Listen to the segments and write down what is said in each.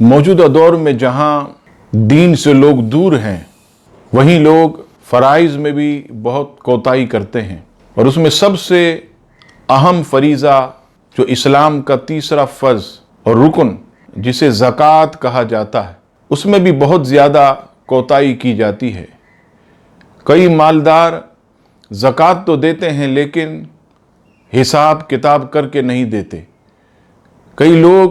موجودہ دور میں جہاں دین سے لوگ دور ہیں، وہیں لوگ فرائض میں بھی بہت کوتاہی کرتے ہیں، اور اس میں سب سے اہم فریضہ جو اسلام کا تیسرا فرض اور رکن جسے زکوٰۃ کہا جاتا ہے، اس میں بھی بہت زیادہ کوتاہی کی جاتی ہے۔ کئی مالدار زکوٰۃ تو دیتے ہیں لیکن حساب کتاب کر کے نہیں دیتے۔ کئی لوگ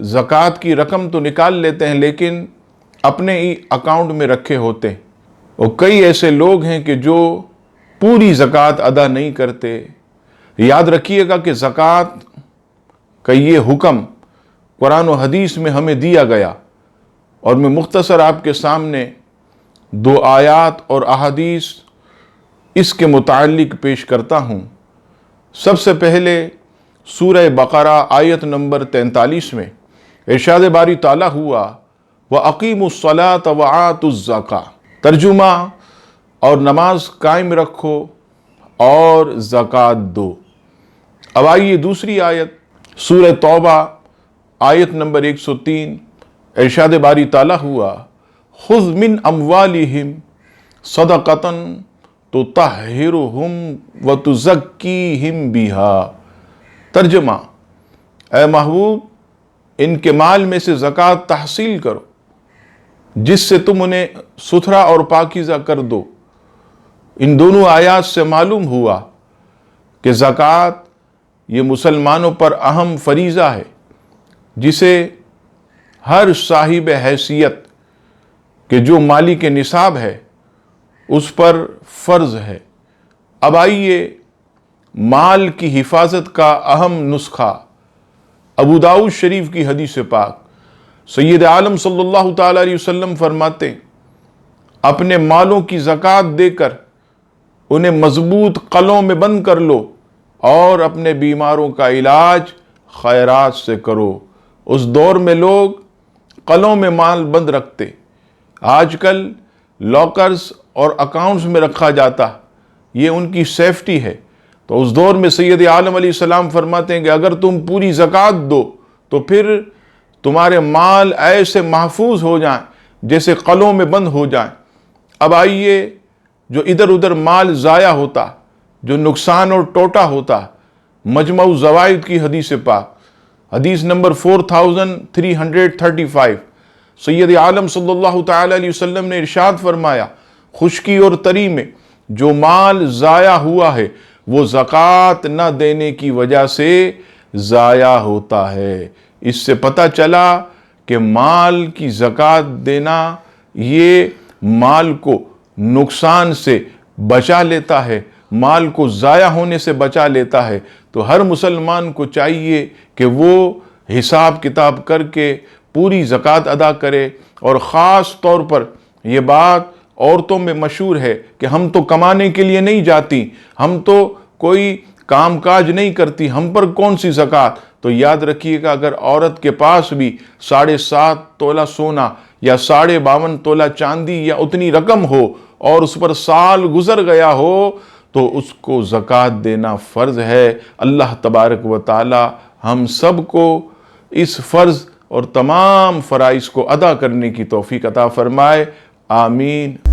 زکوٰۃ کی رقم تو نکال لیتے ہیں لیکن اپنے ہی اکاؤنٹ میں رکھے ہوتے ہیں، اور کئی ایسے لوگ ہیں کہ جو پوری زکوٰۃ ادا نہیں کرتے۔ یاد رکھیے گا کہ زکوٰۃ کا یہ حکم قرآن و حدیث میں ہمیں دیا گیا، اور میں مختصر آپ کے سامنے 2 آیات اور احادیث اس کے متعلق پیش کرتا ہوں۔ سب سے پہلے سورہ بقرہ آیت نمبر 43 میں ارشاد باری تعالیٰ ہوا وَأَقِيمُوا الصَّلَاةَ وَآتُوا الزَّكَاةَ، ترجمہ اور نماز قائم رکھو اور زکوٰۃ دو۔ اب آئیے دوسری آیت سورہ توبہ آیت نمبر 103، ارشاد باری تعالیٰ ہوا خُذْ مِنْ أَمْوَالِهِمْ صَدَقَةً تُطَهِّرُهُمْ وَتُزَكِّيهِمْ بِهَا، ترجمہ اے محبوب ان کے مال میں سے زکوٰۃ تحصیل کرو جس سے تم انہیں ستھرا اور پاکیزہ کر دو۔ ان دونوں آیات سے معلوم ہوا کہ زکوٰۃ یہ مسلمانوں پر اہم فریضہ ہے جسے ہر صاحب حیثیت کہ جو مالک نصاب ہے اس پر فرض ہے۔ اب آئیے مال کی حفاظت کا اہم نسخہ ابو داؤد شریف کی حدیث پاک، سید عالم صلی اللہ تعالیٰ علیہ وسلم فرماتے ہیں اپنے مالوں کی زکوٰۃ دے کر انہیں مضبوط قلعوں میں بند کر لو اور اپنے بیماروں کا علاج خیرات سے کرو۔ اس دور میں لوگ قلعوں میں مال بند رکھتے، آج کل لاکرز اور اکاؤنٹس میں رکھا جاتا، یہ ان کی سیفٹی ہے۔ تو اس دور میں سید عالم علیہ السلام فرماتے ہیں کہ اگر تم پوری زکوٰۃ دو تو پھر تمہارے مال ایسے محفوظ ہو جائیں جیسے قلعوں میں بند ہو جائیں۔ اب آئیے جو ادھر ادھر مال ضائع ہوتا، جو نقصان اور ٹوٹا ہوتا، مجمع الزوائد کی حدیث پاک حدیث نمبر 4335، سید عالم صلی اللہ تعالیٰ علیہ وسلم نے ارشاد فرمایا خشکی اور تری میں جو مال ضائع ہوا ہے وہ زکوٰۃ نہ دینے کی وجہ سے ضائع ہوتا ہے۔ اس سے پتہ چلا کہ مال کی زکوٰۃ دینا یہ مال کو نقصان سے بچا لیتا ہے، مال کو ضائع ہونے سے بچا لیتا ہے۔ تو ہر مسلمان کو چاہیے کہ وہ حساب کتاب کر کے پوری زکوٰۃ ادا کرے، اور خاص طور پر یہ بات عورتوں میں مشہور ہے کہ ہم تو کمانے کے لیے نہیں جاتی، ہم تو کوئی کام کاج نہیں کرتی، ہم پر کون سی زکوٰۃ؟ تو یاد رکھیے گا اگر عورت کے پاس بھی 7.5 تولہ سونا یا 52.5 تولہ چاندی یا اتنی رقم ہو اور اس پر سال گزر گیا ہو تو اس کو زکوٰۃ دینا فرض ہے۔ اللہ تبارک و تعالی ہم سب کو اس فرض اور تمام فرائض کو ادا کرنے کی توفیق عطا فرمائے، آمین۔